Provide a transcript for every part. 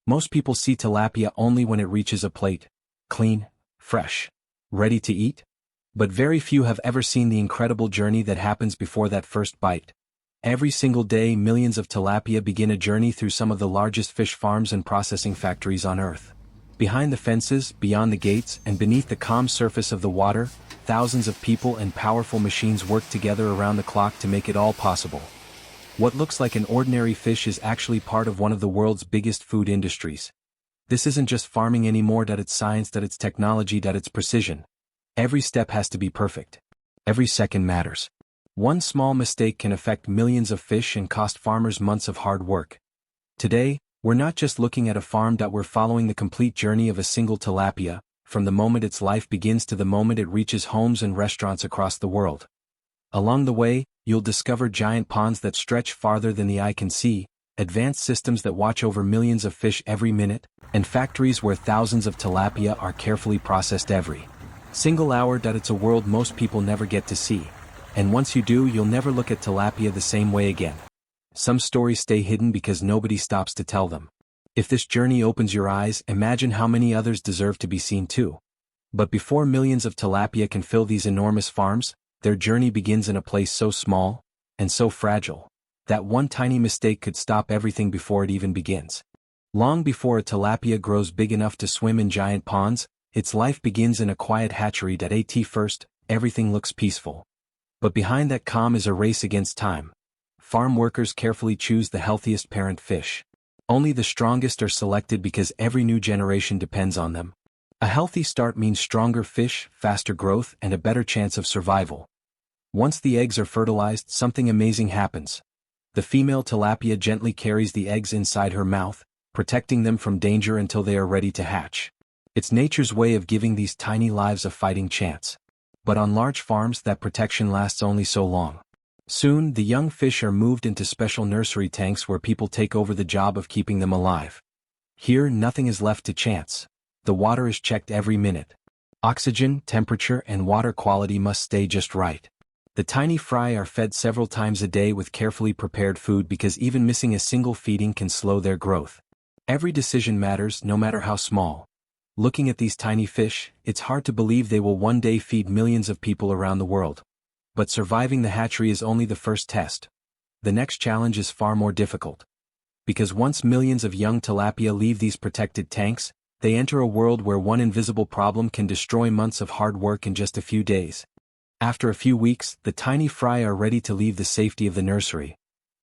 Most people see tilapia only when it reaches a plate. Clean, fresh, ready to eat? But very few have ever seen the incredible journey that happens before that first bite. Every single day, millions of tilapia begin a journey through some of the largest fish farms and processing factories on Earth. Behind the fences, beyond the gates, and beneath the calm surface of the water, thousands of people and powerful machines work together around the clock to make it all possible. What looks like an ordinary fish is actually part of one of the world's biggest food industries. This isn't just farming anymore, it's science, it's technology, it's precision. Every step has to be perfect. Every second matters. One small mistake can affect millions of fish and cost farmers months of hard work. Today, we're not just looking at a farm, we're following the complete journey of a single tilapia, from the moment its life begins to the moment it reaches homes and restaurants across the world. Along the way, you'll discover giant ponds that stretch farther than the eye can see, advanced systems that watch over millions of fish every minute, and factories where thousands of tilapia are carefully processed every single hour. It's a world most people never get to see. And once you do, you'll never look at tilapia the same way again. Some stories stay hidden because nobody stops to tell them. If this journey opens your eyes, imagine how many others deserve to be seen too. But before millions of tilapia can fill these enormous farms, their journey begins in a place so small and so fragile that one tiny mistake could stop everything before it even begins. Long before a tilapia grows big enough to swim in giant ponds, its life begins in a quiet hatchery. At first, everything looks peaceful. But behind that calm is a race against time. Farm workers carefully choose the healthiest parent fish. Only the strongest are selected because every new generation depends on them. A healthy start means stronger fish, faster growth, and a better chance of survival. Once the eggs are fertilized, something amazing happens. The female tilapia gently carries the eggs inside her mouth, protecting them from danger until they are ready to hatch. It's nature's way of giving these tiny lives a fighting chance. But on large farms, that protection lasts only so long. Soon, the young fish are moved into special nursery tanks where people take over the job of keeping them alive. Here, nothing is left to chance. The water is checked every minute. Oxygen, temperature, and water quality must stay just right. The tiny fry are fed several times a day with carefully prepared food because even missing a single feeding can slow their growth. Every decision matters, no matter how small. Looking at these tiny fish, it's hard to believe they will one day feed millions of people around the world. But surviving the hatchery is only the first test. The next challenge is far more difficult. Because once millions of young tilapia leave these protected tanks, they enter a world where one invisible problem can destroy months of hard work in just a few days. After a few weeks, the tiny fry are ready to leave the safety of the nursery.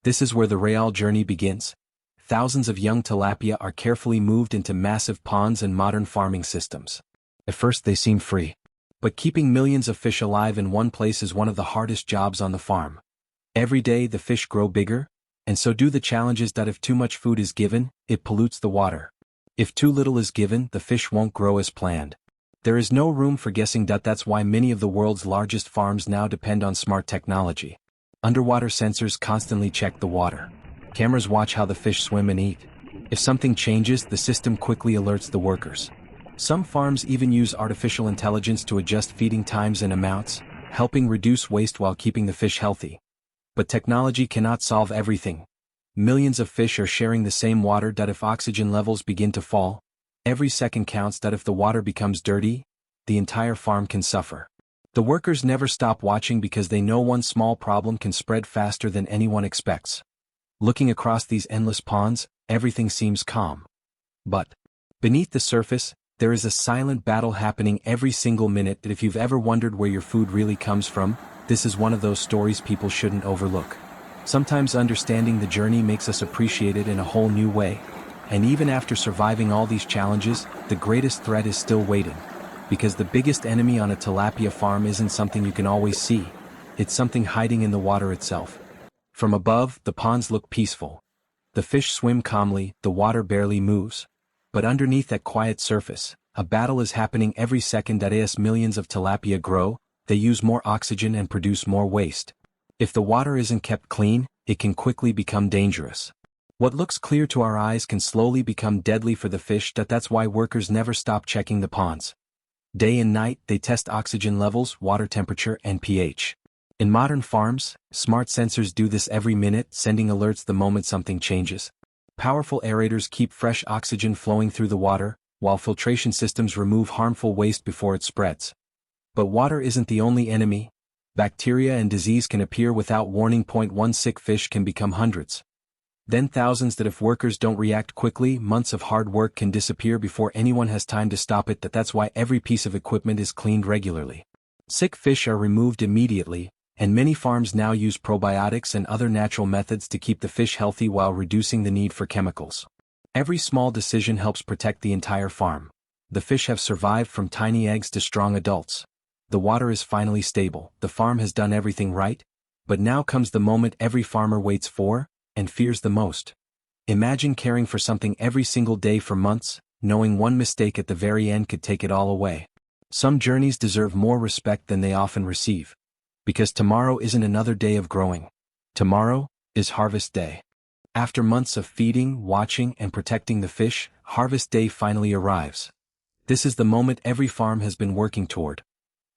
This is where the real journey begins. Thousands of young tilapia are carefully moved into massive ponds and modern farming systems. At first they seem free. But keeping millions of fish alive in one place is one of the hardest jobs on the farm. Every day the fish grow bigger, and so do the challenges. If too much food is given, it pollutes the water. If too little is given, the fish won't grow as planned. There is no room for guessing. That's why many of the world's largest farms now depend on smart technology. Underwater sensors constantly check the water. Cameras watch how the fish swim and eat. If something changes, the system quickly alerts the workers. Some farms even use artificial intelligence to adjust feeding times and amounts, helping reduce waste while keeping the fish healthy. But technology cannot solve everything. Millions of fish are sharing the same water. If oxygen levels begin to fall, every second counts. If the water becomes dirty, the entire farm can suffer. The workers never stop watching because they know one small problem can spread faster than anyone expects. Looking across these endless ponds, everything seems calm. But beneath the surface, there is a silent battle happening every single minute. If you've ever wondered where your food really comes from, this is one of those stories people shouldn't overlook. Sometimes understanding the journey makes us appreciate it in a whole new way. And even after surviving all these challenges, the greatest threat is still waiting. Because the biggest enemy on a tilapia farm isn't something you can always see. It's something hiding in the water itself. From above, the ponds look peaceful. The fish swim calmly, the water barely moves. But underneath that quiet surface, a battle is happening every second. As millions of tilapia grow, they use more oxygen and produce more waste. If the water isn't kept clean, it can quickly become dangerous. What looks clear to our eyes can slowly become deadly for the fish. That's why workers never stop checking the ponds. Day and night, they test oxygen levels, water temperature, and pH. In modern farms, smart sensors do this every minute, sending alerts the moment something changes. Powerful aerators keep fresh oxygen flowing through the water, while filtration systems remove harmful waste before it spreads. But water isn't the only enemy. Bacteria and disease can appear without warning. One sick fish can become hundreds. Then thousands that if workers don't react quickly, months of hard work can disappear before anyone has time to stop it. That's why every piece of equipment is cleaned regularly. Sick fish are removed immediately, and many farms now use probiotics and other natural methods to keep the fish healthy while reducing the need for chemicals. Every small decision helps protect the entire farm. The fish have survived from tiny eggs to strong adults. The water is finally stable. The farm has done everything right. But now comes the moment every farmer waits for, and fears the most. Imagine caring for something every single day for months, knowing one mistake at the very end could take it all away. Some journeys deserve more respect than they often receive. Because tomorrow isn't another day of growing. Tomorrow is harvest day. After months of feeding, watching, and protecting the fish, harvest day finally arrives. This is the moment every farm has been working toward.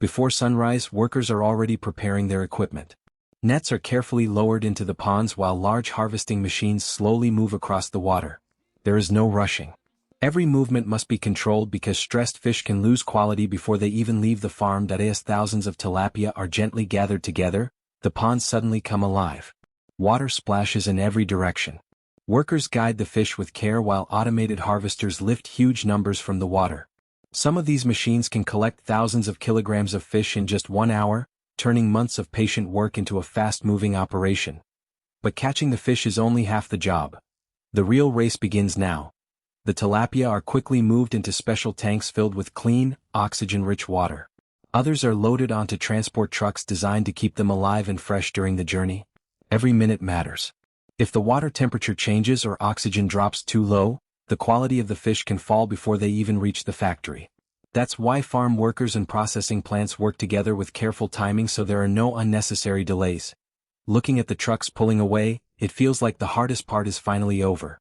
Before sunrise, workers are already preparing their equipment. Nets are carefully lowered into the ponds while large harvesting machines slowly move across the water. There is no rushing. Every movement must be controlled because stressed fish can lose quality before they even leave the farm. As thousands of tilapia are gently gathered together, the ponds suddenly come alive. Water splashes in every direction. Workers guide the fish with care while automated harvesters lift huge numbers from the water. Some of these machines can collect thousands of kilograms of fish in just 1 hour, turning months of patient work into a fast-moving operation. But catching the fish is only half the job. The real race begins now. The tilapia are quickly moved into special tanks filled with clean, oxygen-rich water. Others are loaded onto transport trucks designed to keep them alive and fresh during the journey. Every minute matters. If the water temperature changes or oxygen drops too low, the quality of the fish can fall before they even reach the factory. That's why farm workers and processing plants work together with careful timing so there are no unnecessary delays. Looking at the trucks pulling away, it feels like the hardest part is finally over.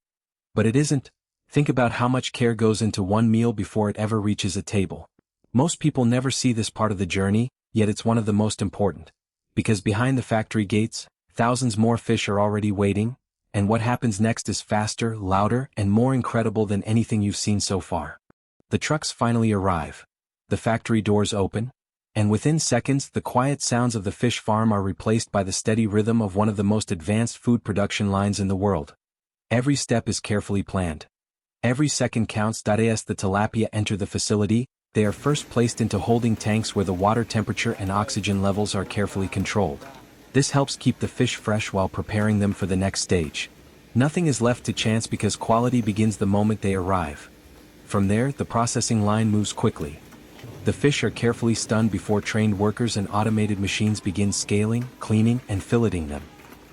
But it isn't. Think about how much care goes into one meal before it ever reaches a table. Most people never see this part of the journey, yet it's one of the most important. Because behind the factory gates, thousands more fish are already waiting, and what happens next is faster, louder, and more incredible than anything you've seen so far. The trucks finally arrive. The factory doors open, and within seconds the quiet sounds of the fish farm are replaced by the steady rhythm of one of the most advanced food production lines in the world. Every step is carefully planned. Every second counts. As the tilapia enter the facility, they are first placed into holding tanks where the water temperature and oxygen levels are carefully controlled. This helps keep the fish fresh while preparing them for the next stage. Nothing is left to chance because quality begins the moment they arrive. From there, the processing line moves quickly. The fish are carefully stunned before trained workers and automated machines begin scaling, cleaning, and filleting them.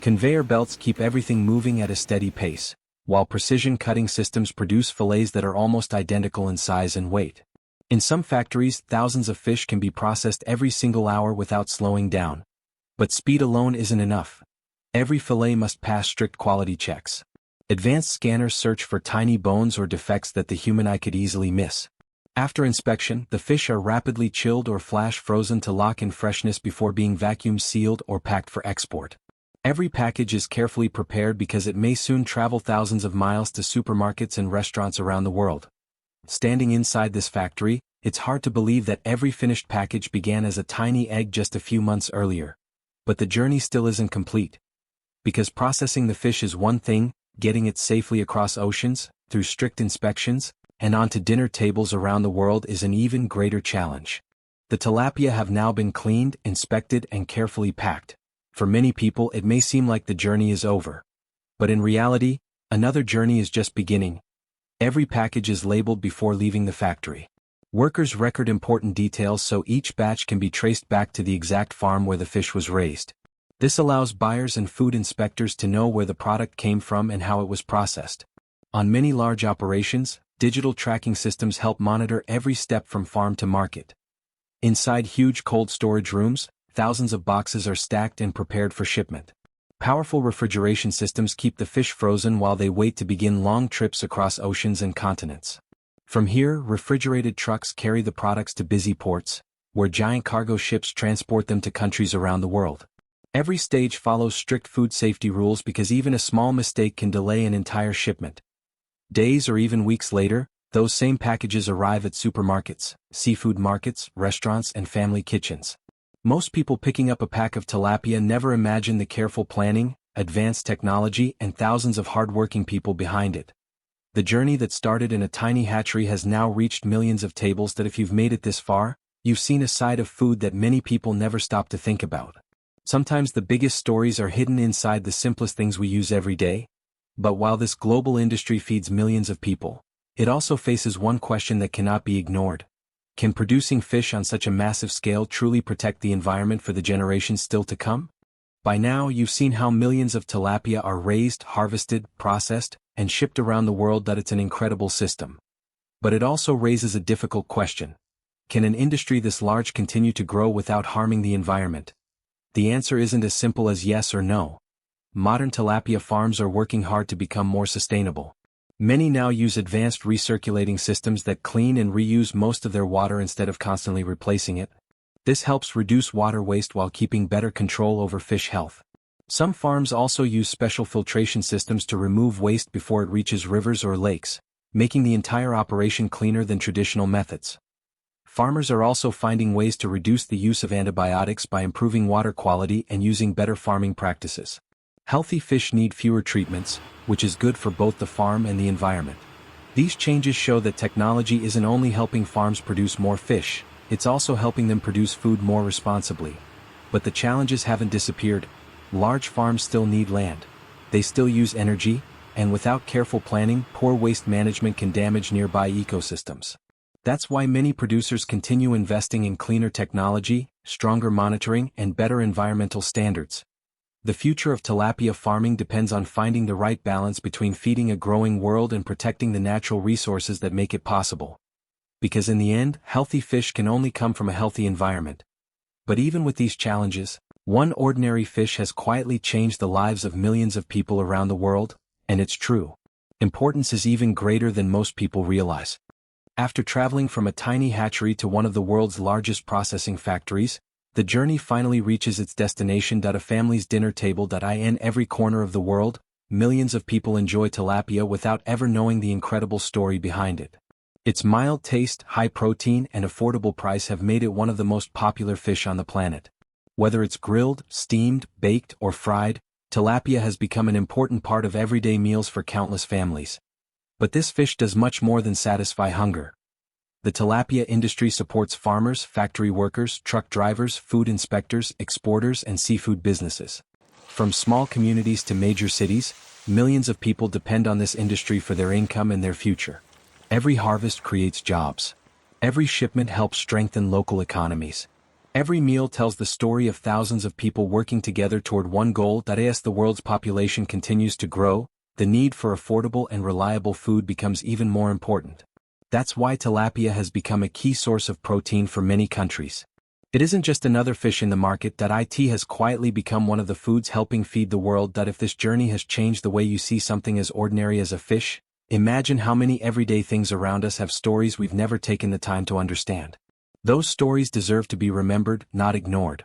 Conveyor belts keep everything moving at a steady pace, while precision cutting systems produce fillets that are almost identical in size and weight. In some factories, thousands of fish can be processed every single hour without slowing down. But speed alone isn't enough. Every fillet must pass strict quality checks. Advanced scanners search for tiny bones or defects that the human eye could easily miss. After inspection, the fish are rapidly chilled or flash frozen to lock in freshness before being vacuum sealed or packed for export. Every package is carefully prepared because it may soon travel thousands of miles to supermarkets and restaurants around the world. Standing inside this factory, it's hard to believe that every finished package began as a tiny egg just a few months earlier. But the journey still isn't complete. Because processing the fish is one thing, getting it safely across oceans, through strict inspections, and onto dinner tables around the world is an even greater challenge. The tilapia have now been cleaned, inspected, and carefully packed. For many people it may seem like the journey is over. But in reality, another journey is just beginning. Every package is labeled before leaving the factory. Workers record important details so each batch can be traced back to the exact farm where the fish was raised. This allows buyers and food inspectors to know where the product came from and how it was processed. On many large operations, digital tracking systems help monitor every step from farm to market. Inside huge cold storage rooms, thousands of boxes are stacked and prepared for shipment. Powerful refrigeration systems keep the fish frozen while they wait to begin long trips across oceans and continents. From here, refrigerated trucks carry the products to busy ports, where giant cargo ships transport them to countries around the world. Every stage follows strict food safety rules because even a small mistake can delay an entire shipment. Days or even weeks later, those same packages arrive at supermarkets, seafood markets, restaurants, and family kitchens. Most people picking up a pack of tilapia never imagine the careful planning, advanced technology, and thousands of hardworking people behind it. The journey that started in a tiny hatchery has now reached millions of tables that if you've made it this far, you've seen a side of food that many people never stop to think about. Sometimes the biggest stories are hidden inside the simplest things we use every day. But while this global industry feeds millions of people, it also faces one question that cannot be ignored. Can producing fish on such a massive scale truly protect the environment for the generations still to come? By now you've seen how millions of tilapia are raised, harvested, processed, and shipped around the world. That it's an incredible system. But it also raises a difficult question. Can an industry this large continue to grow without harming the environment? The answer isn't as simple as yes or no. Modern tilapia farms are working hard to become more sustainable. Many now use advanced recirculating systems that clean and reuse most of their water instead of constantly replacing it. This helps reduce water waste while keeping better control over fish health. Some farms also use special filtration systems to remove waste before it reaches rivers or lakes, making the entire operation cleaner than traditional methods. Farmers are also finding ways to reduce the use of antibiotics by improving water quality and using better farming practices. Healthy fish need fewer treatments, which is good for both the farm and the environment. These changes show that technology isn't only helping farms produce more fish, it's also helping them produce food more responsibly. But the challenges haven't disappeared. Large farms still need land. They still use energy, and without careful planning, poor waste management can damage nearby ecosystems. That's why many producers continue investing in cleaner technology, stronger monitoring, and better environmental standards. The future of tilapia farming depends on finding the right balance between feeding a growing world and protecting the natural resources that make it possible. Because in the end, healthy fish can only come from a healthy environment. But even with these challenges, one ordinary fish has quietly changed the lives of millions of people around the world, and it's true. Importance is even greater than most people realize. After traveling from a tiny hatchery to one of the world's largest processing factories, the journey finally reaches its destination. A family's dinner table. In every corner of the world, millions of people enjoy tilapia without ever knowing the incredible story behind it. Its mild taste, high protein, and affordable price have made it one of the most popular fish on the planet. Whether it's grilled, steamed, baked, or fried, tilapia has become an important part of everyday meals for countless families. But this fish does much more than satisfy hunger. The tilapia industry supports farmers, factory workers, truck drivers, food inspectors, exporters, and seafood businesses. From small communities to major cities, millions of people depend on this industry for their income and their future. Every harvest creates jobs. Every shipment helps strengthen local economies. Every meal tells the story of thousands of people working together toward one goal. As the world's population continues to grow, the need for affordable and reliable food becomes even more important. That's why tilapia has become a key source of protein for many countries. It isn't just another fish in the market. It has quietly become one of the foods helping feed the world. If this journey has changed the way you see something as ordinary as a fish, imagine how many everyday things around us have stories we've never taken the time to understand. Those stories deserve to be remembered, not ignored.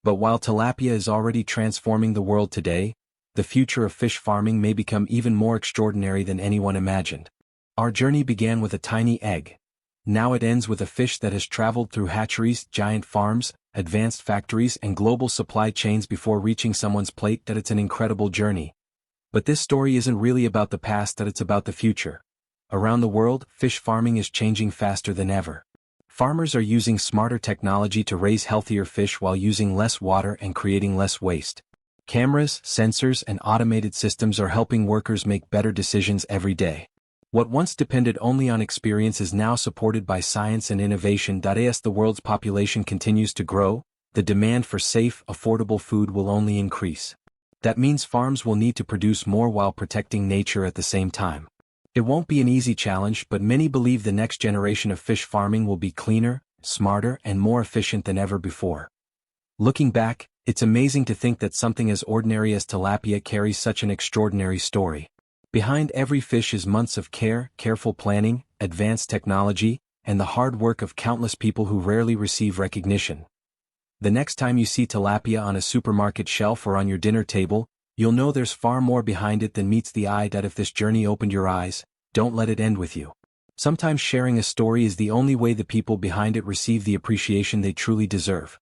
But while tilapia is already transforming the world today, the future of fish farming may become even more extraordinary than anyone imagined. Our journey began with a tiny egg. Now it ends with a fish that has traveled through hatcheries, giant farms, advanced factories, and global supply chains before reaching someone's plate. It's an incredible journey. But this story isn't really about the past. It's about the future. Around the world, fish farming is changing faster than ever. Farmers are using smarter technology to raise healthier fish while using less water and creating less waste. Cameras, sensors, and automated systems are helping workers make better decisions every day. What once depended only on experience is now supported by science and innovation. As the world's population continues to grow, the demand for safe, affordable food will only increase. That means farms will need to produce more while protecting nature at the same time. It won't be an easy challenge, but many believe the next generation of fish farming will be cleaner, smarter, and more efficient than ever before. Looking back, it's amazing to think that something as ordinary as tilapia carries such an extraordinary story. Behind every fish is months of care, careful planning, advanced technology, and the hard work of countless people who rarely receive recognition. The next time you see tilapia on a supermarket shelf or on your dinner table, you'll know there's far more behind it than meets the eye. That if this journey opened your eyes, don't let it end with you. Sometimes sharing a story is the only way the people behind it receive the appreciation they truly deserve.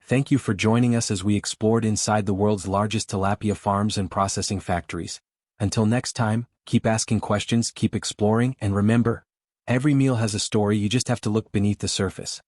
Thank you for joining us as we explored inside the world's largest tilapia farms and processing factories. Until next time, keep asking questions, keep exploring, and remember, every meal has a story. You just have to look beneath the surface.